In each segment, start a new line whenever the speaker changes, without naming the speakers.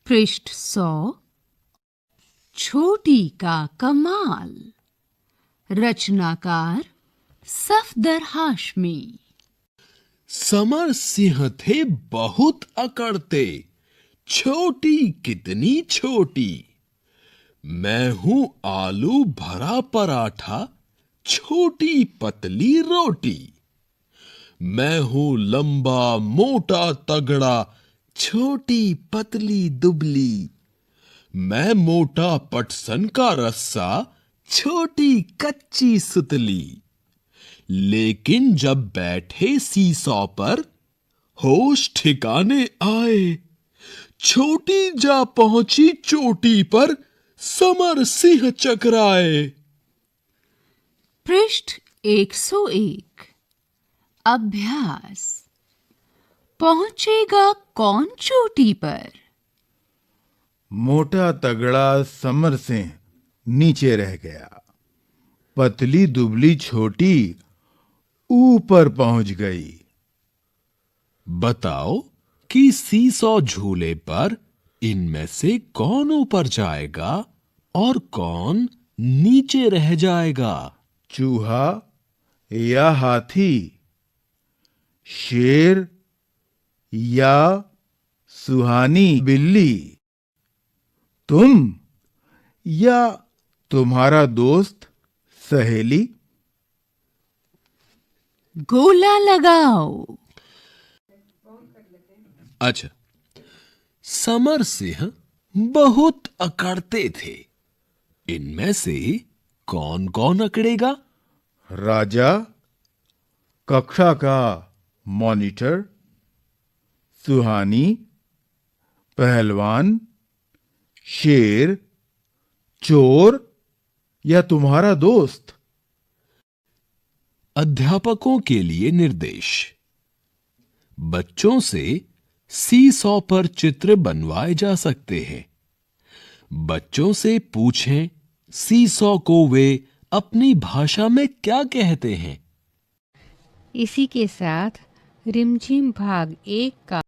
पृष्ठ 100। छोटी का कमाल। रचनाकार सफदर हाशमी।
समर सिंह थे बहुत अकड़ते, छोटी कितनी छोटी। मैं हूं आलू भरा पराठा, छोटी पतली रोटी। मैं हूं लंबा मोटा तगड़ा, छोटी पतली दुबली। मैं मोटा पटसन का रस्सा, छोटी कच्ची सुतली। लेकिन जब बैठे सीसॉ पर, होश ठिकाने आए। छोटी जा पहुंची चोटी पर, समर सिंह चकराए।
पृष्ठ 101। अभ्यास। पहुंचेगा कौन चोटी पर?
मोटा तगड़ा समर सिंह नीचे रह गया। पतली दुबली छोटी ऊपर पहुंच गई।
बताओ कि सीसॉ झूले पर इनमें से कौन ऊपर जाएगा और कौन नीचे रह जाएगा?
चूहा या हाथी, शेर या सुहानी बिल्ली, तुम या तुम्हारा दोस्त सहेली?
गोला लगाओ।
अच्छा, समर सिंह बहुत अकड़ते थे। इनमें से कौन कौन अकड़ेगा?
राजा, कक्षा का मॉनिटर, सुहानी, पहलवान, शेर, चोर या तुम्हारा दोस्त?
अध्यापकों के लिए निर्देश। बच्चों से सीसॉ पर चित्र बनवाए जा सकते हैं। बच्चों से पूछें सीसॉ को वे अपनी भाषा में क्या कहते हैं।
इसी के साथ रिमझिम भाग 1 का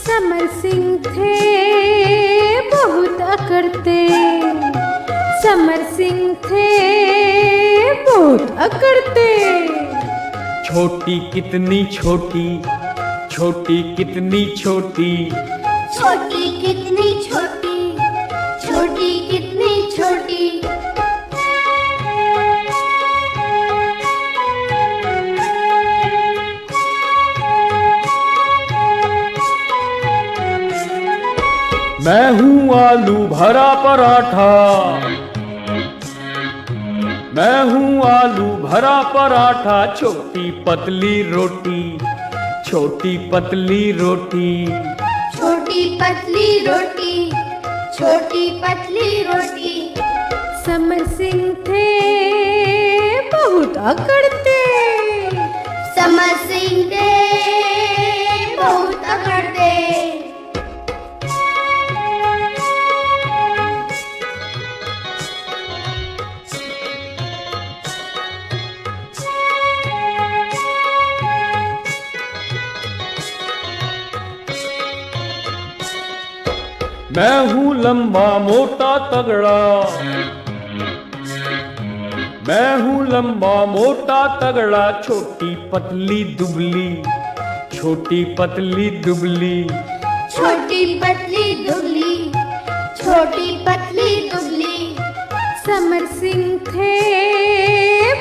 समर सिंह थे बहुत अकड़ते। समर सिंह थे बहुत अकड़ते।
छोटी कितनी छोटी, छोटी कितनी छोटी।
छोटी कितनी छोटी, छोटी कितनी छोटी।
मैं हूँ आलू भरा पराठा, मैं हूँ आलू भरा पराठा। छोटी पतली रोटी, छोटी पतली रोटी।
छोटी पतली रोटी, छोटी पतली रोटी।
समर सिंह थे बहुत अकड़ते।
समर सिंह थे बहुत अकड़ते।
मैं हूँ लंबा मोटा तगड़ा, मैं हूँ लंबा मोटा तगड़ा। छोटी पतली दुबली, छोटी पतली दुबली।
छोटी पतली दुबली, छोटी पतली दुबली।
समर सिंह थे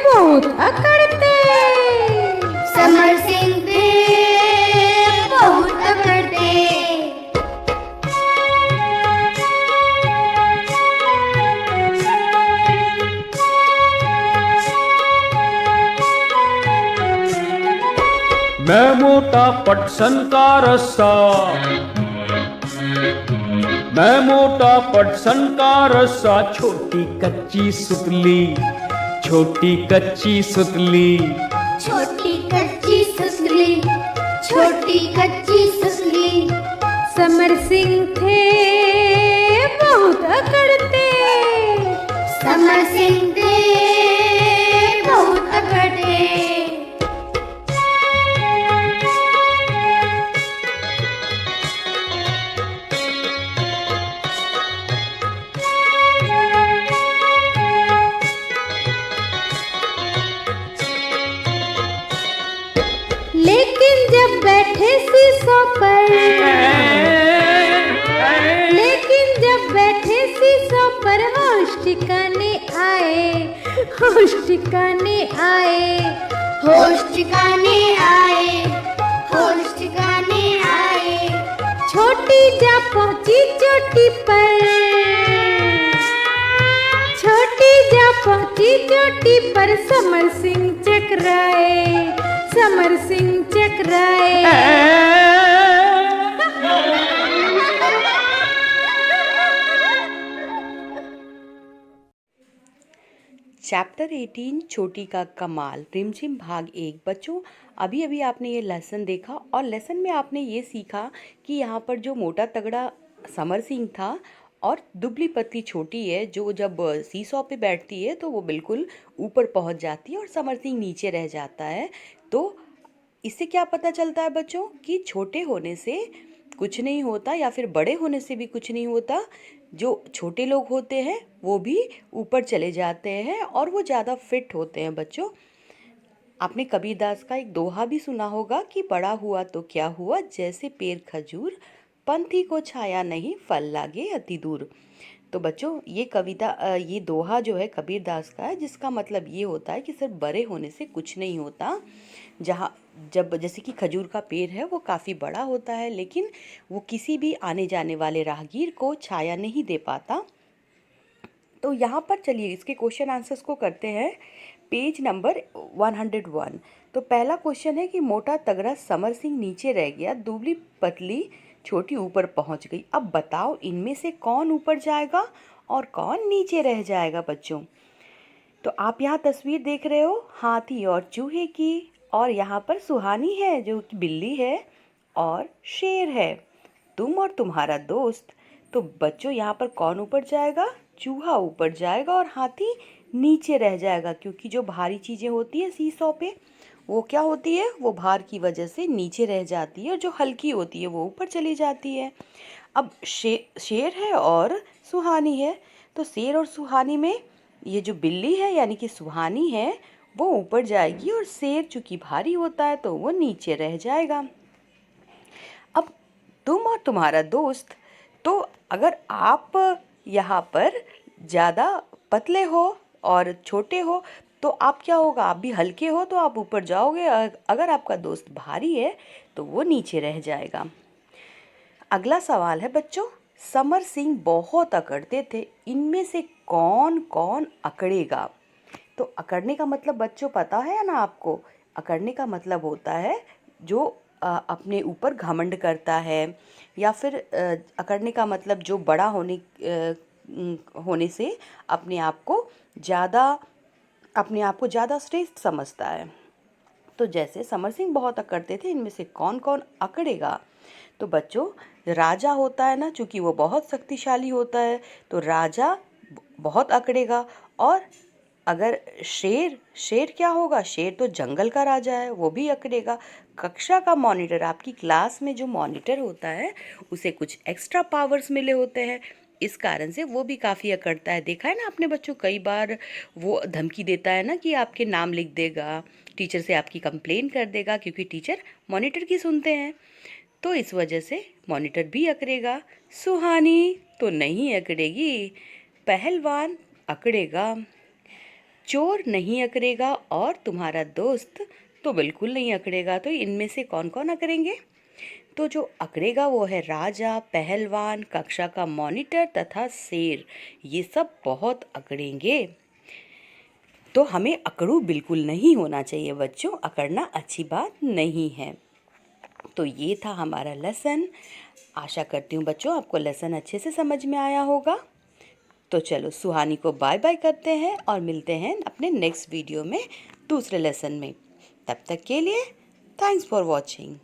बहुत अकड़ते।
समर सिंह थे बहुत अकड़ते।
मैं मोटा पटसन का रस्सा, मैं मोटा पटसन का रस्सा, छोटी कच्ची सुतली, छोटी कच्ची सुतली।
छोटी कच्ची सुतली, छोटी कच्ची सुतली।
समर सिंह थे बहुत अकड़ते,
समर सिंह थे बहुत अकड़ते।
लेकिन जब बैठे शीशों पर, लेकिन जब बैठे शीशों पर होश ठिकाने आए, होश ठिकाने आए,
होश ठिकाने आए, होश ठिकाने आए।
छोटी जा पहुंची चोटी पर, छोटी जा पहुंची चोटी पर समर सिंह चकराए, समर सिंह चकराए।
चैप्टर 18 छोटी का कमाल, रिमझिम भाग 1। बच्चों, अभी अभी आपने ये लेसन देखा और लेसन में आपने ये सीखा कि यहाँ पर जो मोटा तगड़ा समर सिंह था और दुबली पतली छोटी है, जो जब सीसॉ पे बैठती है तो वो बिल्कुल ऊपर पहुँच जाती है और समर सिंह नीचे रह जाता है। तो इससे क्या पता चलता है बच्चों कि छोटे होने से कुछ नहीं होता या फिर बड़े होने से भी कुछ नहीं होता। जो छोटे लोग होते हैं वो भी ऊपर चले जाते हैं और वो ज़्यादा फिट होते हैं। बच्चों, आपने कबीरदास का एक दोहा भी सुना होगा कि बड़ा हुआ तो क्या हुआ, जैसे पेड़ खजूर, पंथी को छाया नहीं, फल लागे अति दूर। तो बच्चों, ये कविता ये दोहा जो है कबीरदास का है, जिसका मतलब ये होता है कि सिर्फ बड़े होने से कुछ नहीं होता। जैसे कि खजूर का पेड़ है वो काफ़ी बड़ा होता है, लेकिन वो किसी भी आने जाने वाले राहगीर को छाया नहीं दे पाता। तो यहाँ पर चलिए इसके क्वेश्चन आंसर्स को करते हैं। Page number 101। तो पहला क्वेश्चन है कि मोटा तगड़ा समर सिंह नीचे रह गया, दुबली पतली छोटी ऊपर पहुँच गई। अब बताओ इनमें से कौन ऊपर जाएगा और कौन नीचे रह जाएगा। बच्चों, तो आप यहाँ तस्वीर देख रहे हो हाथी और चूहे की, और यहाँ पर सुहानी है जो कि बिल्ली है, और शेर है, तुम और तुम्हारा दोस्त। तो बच्चों, यहाँ पर कौन ऊपर जाएगा? चूहा ऊपर जाएगा और हाथी नीचे रह जाएगा, क्योंकि जो भारी चीज़ें होती है सीसॉ पे वो क्या होती है, वो भार की वजह से नीचे रह जाती है, और जो हल्की होती है वो ऊपर चली जाती है। अब शेर है और सुहानी है, तो शेर और सुहानी में ये जो बिल्ली है यानी कि सुहानी है वो ऊपर जाएगी, और शेर चूँकि भारी होता है तो वो नीचे रह जाएगा। अब तुम और तुम्हारा दोस्त, तो अगर आप यहाँ पर ज़्यादा पतले हो और छोटे हो तो आप क्या होगा, आप भी हल्के हो तो आप ऊपर जाओगे, अगर आपका दोस्त भारी है तो वो नीचे रह जाएगा। अगला सवाल है बच्चों, समर सिंह बहुत अकड़ते थे, इनमें से कौन कौन अकड़ेगा। तो अकड़ने का मतलब बच्चों पता है ना आपको? अकड़ने का मतलब होता है जो अपने ऊपर घमंड करता है, या फिर अकड़ने का मतलब जो बड़ा होने से अपने आप को ज़्यादा श्रेष्ठ समझता है। तो जैसे समर सिंह बहुत अकड़ते थे, इनमें से कौन कौन अकड़ेगा। तो बच्चों, राजा होता है ना, चूँकि वो बहुत शक्तिशाली होता है तो राजा बहुत अकड़ेगा। और अगर शेर क्या होगा, शेर तो जंगल का राजा है, वो भी अकड़ेगा। कक्षा का मॉनिटर, आपकी क्लास में जो मॉनिटर होता है उसे कुछ एक्स्ट्रा पावर्स मिले होते हैं, इस कारण से वो भी काफ़ी अकड़ता है। देखा है ना आपने बच्चों, कई बार वो धमकी देता है ना कि आपके नाम लिख देगा, टीचर से आपकी कंप्लेन कर देगा, क्योंकि टीचर मॉनिटर की सुनते हैं। तो इस वजह से मॉनिटर भी अकड़ेगा। सुहानी तो नहीं अकड़ेगी, पहलवान अकड़ेगा, चोर नहीं अकड़ेगा, और तुम्हारा दोस्त तो बिल्कुल नहीं अकड़ेगा। तो इनमें से कौन कौन अकड़ेंगे? तो जो अकड़ेगा वो है राजा, पहलवान, कक्षा का मॉनिटर तथा शेर, ये सब बहुत अकड़ेंगे। तो हमें अकड़ू बिल्कुल नहीं होना चाहिए बच्चों, अकड़ना अच्छी बात नहीं है। तो ये था हमारा लेसन। आशा करती हूँ बच्चों आपको लेसन अच्छे से समझ में आया होगा। तो चलो सुहानी को बाय बाय करते हैं और मिलते हैं अपने नेक्स्ट वीडियो में दूसरे लेसन में। तब तक के लिए थैंक्स फॉर वॉचिंग।